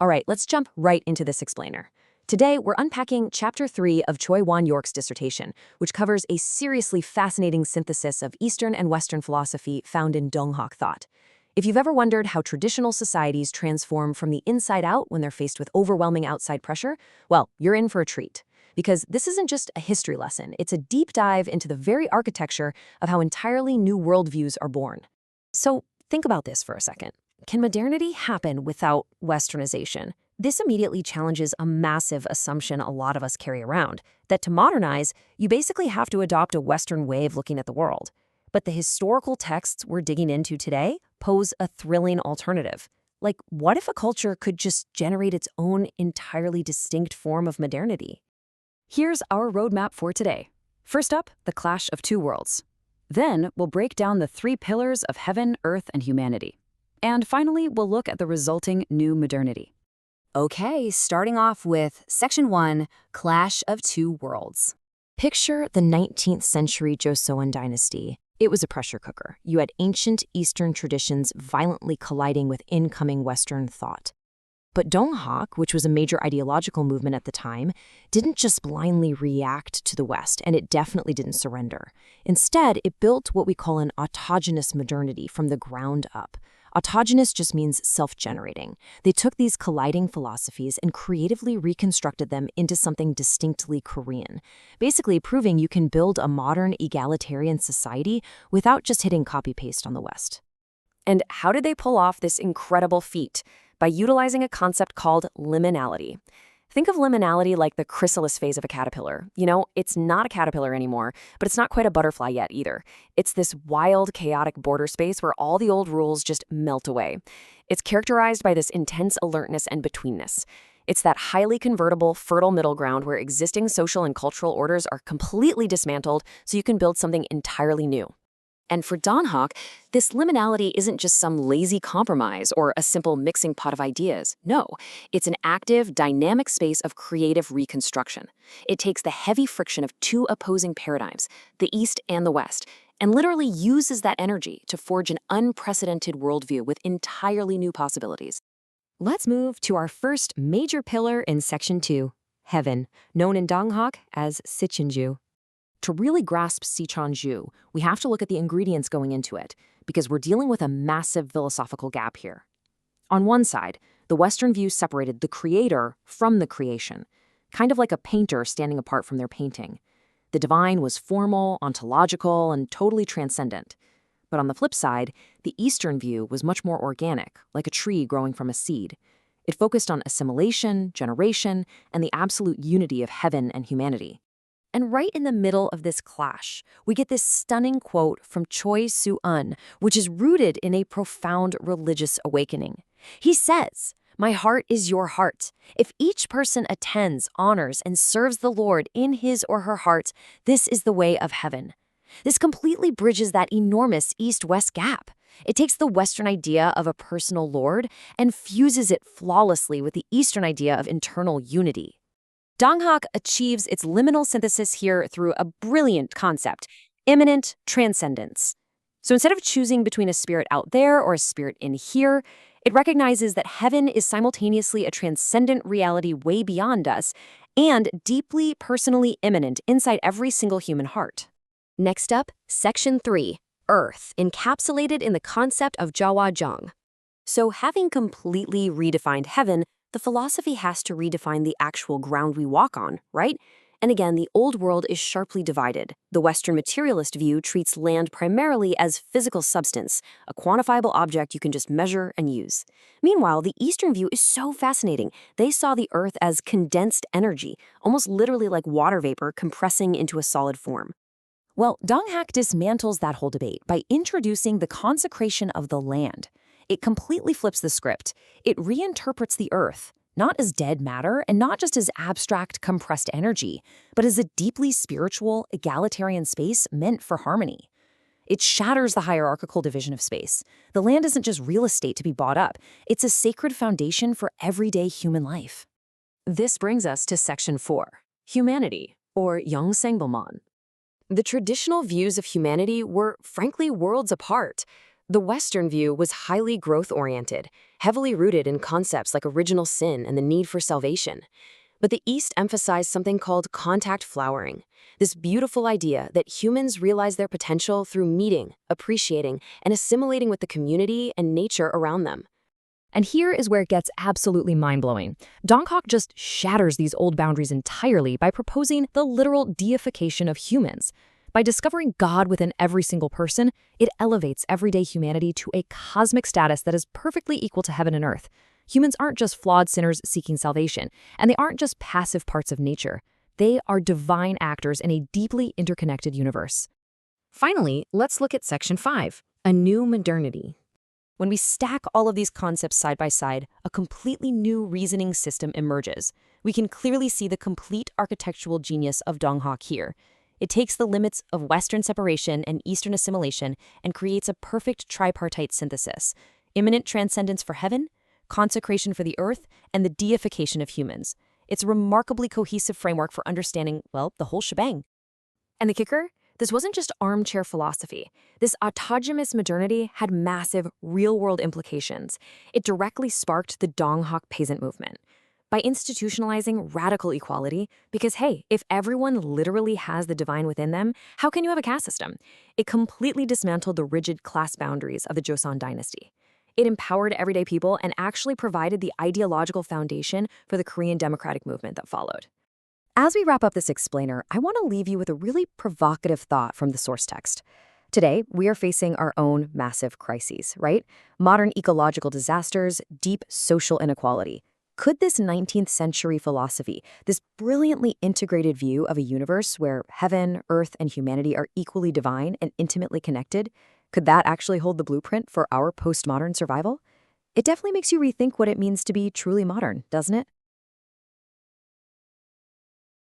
All right, let's jump right into this explainer. Today, we're unpacking Chapter 3 of Choi Won-york's dissertation, which covers a seriously fascinating synthesis of Eastern and Western philosophy found in Donghak thought. If you've ever wondered how traditional societies transform from the inside out when they're faced with overwhelming outside pressure, well, you're in for a treat. Because this isn't just a history lesson, it's a deep dive into the very architecture of how entirely new worldviews are born. So think about this for a second. Can modernity happen without westernization? This immediately challenges a massive assumption a lot of us carry around, that to modernize, you basically have to adopt a Western way of looking at the world. But the historical texts we're digging into today pose a thrilling alternative. Like, what if a culture could just generate its own entirely distinct form of modernity? Here's our roadmap for today. First up, the clash of two worlds. Then, we'll break down the three pillars of heaven, earth, and humanity. And finally, we'll look at the resulting new modernity. Okay, starting off with Section 1, Clash of Two Worlds. Picture the 19th century Joseon dynasty. It was a pressure cooker. You had ancient Eastern traditions violently colliding with incoming Western thought. But Donghak, which was a major ideological movement at the time, didn't just blindly react to the West, and it definitely didn't surrender. Instead, it built what we call an autogenous modernity from the ground up. Autogenous just means self-generating. They took these colliding philosophies and creatively reconstructed them into something distinctly Korean, basically proving you can build a modern egalitarian society without just hitting copy-paste on the West. And how did they pull off this incredible feat? By utilizing a concept called liminality. Think of liminality like the chrysalis phase of a caterpillar. You know, it's not a caterpillar anymore, but it's not quite a butterfly yet either. It's this wild, chaotic border space where all the old rules just melt away. It's characterized by this intense alertness and betweenness. It's that highly convertible, fertile middle ground where existing social and cultural orders are completely dismantled so you can build something entirely new. And for Donghak, this liminality isn't just some lazy compromise or a simple mixing pot of ideas. No, it's an active, dynamic space of creative reconstruction. It takes the heavy friction of two opposing paradigms, the East and the West, and literally uses that energy to forge an unprecedented worldview with entirely new possibilities. Let's move to our first major pillar in Section 2, heaven, known in Donghak as Sichinju. To really grasp Sichanju, we have to look at the ingredients going into it, because we're dealing with a massive philosophical gap here. On one side, the Western view separated the creator from the creation, kind of like a painter standing apart from their painting. The divine was formal, ontological, and totally transcendent. But on the flip side, the Eastern view was much more organic, like a tree growing from a seed. It focused on assimilation, generation, and the absolute unity of heaven and humanity. And right in the middle of this clash, we get this stunning quote from Choi Soo-un, which is rooted in a profound religious awakening. He says, "My heart is your heart. If each person attends, honors, and serves the Lord in his or her heart, this is the way of heaven." This completely bridges that enormous East-West gap. It takes the Western idea of a personal Lord and fuses it flawlessly with the Eastern idea of internal unity. Donghak achieves its liminal synthesis here through a brilliant concept, immanent transcendence. So instead of choosing between a spirit out there or a spirit in here, it recognizes that heaven is simultaneously a transcendent reality way beyond us and deeply personally immanent inside every single human heart. Next up, Section 3, Earth, encapsulated in the concept of Jawajang. So having completely redefined heaven, the philosophy has to redefine the actual ground we walk on, right? And again, the old world is sharply divided. The Western materialist view treats land primarily as physical substance, a quantifiable object you can just measure and use. Meanwhile, the Eastern view is so fascinating. They saw the Earth as condensed energy, almost literally like water vapor compressing into a solid form. Well, Donghak dismantles that whole debate by introducing the consecration of the land. It completely flips the script. It reinterprets the Earth, not as dead matter and not just as abstract, compressed energy, but as a deeply spiritual, egalitarian space meant for harmony. It shatters the hierarchical division of space. The land isn't just real estate to be bought up. It's a sacred foundation for everyday human life. This brings us to Section 4, humanity, or Yongsangbomon. The traditional views of humanity were, frankly, worlds apart. The Western view was highly growth-oriented, heavily rooted in concepts like original sin and the need for salvation. But the East emphasized something called contact flowering, this beautiful idea that humans realize their potential through meeting, appreciating, and assimilating with the community and nature around them. And here is where it gets absolutely mind-blowing. Donghak just shatters these old boundaries entirely by proposing the literal deification of humans. By discovering God within every single person, it elevates everyday humanity to a cosmic status that is perfectly equal to heaven and earth. Humans aren't just flawed sinners seeking salvation, and they aren't just passive parts of nature. They are divine actors in a deeply interconnected universe. Finally, let's look at Section 5, a new modernity. When we stack all of these concepts side by side, a completely new reasoning system emerges. We can clearly see the complete architectural genius of Donghak here. It takes the limits of Western separation and Eastern assimilation and creates a perfect tripartite synthesis: immanent transcendence for heaven, consecration for the earth, and the deification of humans. It's a remarkably cohesive framework for understanding, well, the whole shebang. And the kicker? This wasn't just armchair philosophy. This autonomous modernity had massive, real-world implications. It directly sparked the Donghak peasant movement by institutionalizing radical equality, because hey, if everyone literally has the divine within them, how can you have a caste system? It completely dismantled the rigid class boundaries of the Joseon dynasty. It empowered everyday people and actually provided the ideological foundation for the Korean democratic movement that followed. As we wrap up this explainer, I want to leave you with a really provocative thought from the source text. Today, we are facing our own massive crises, right? Modern ecological disasters, deep social inequality. Could this 19th century philosophy, this brilliantly integrated view of a universe where heaven, earth, and humanity are equally divine and intimately connected, could that actually hold the blueprint for our postmodern survival? It definitely makes you rethink what it means to be truly modern, doesn't it?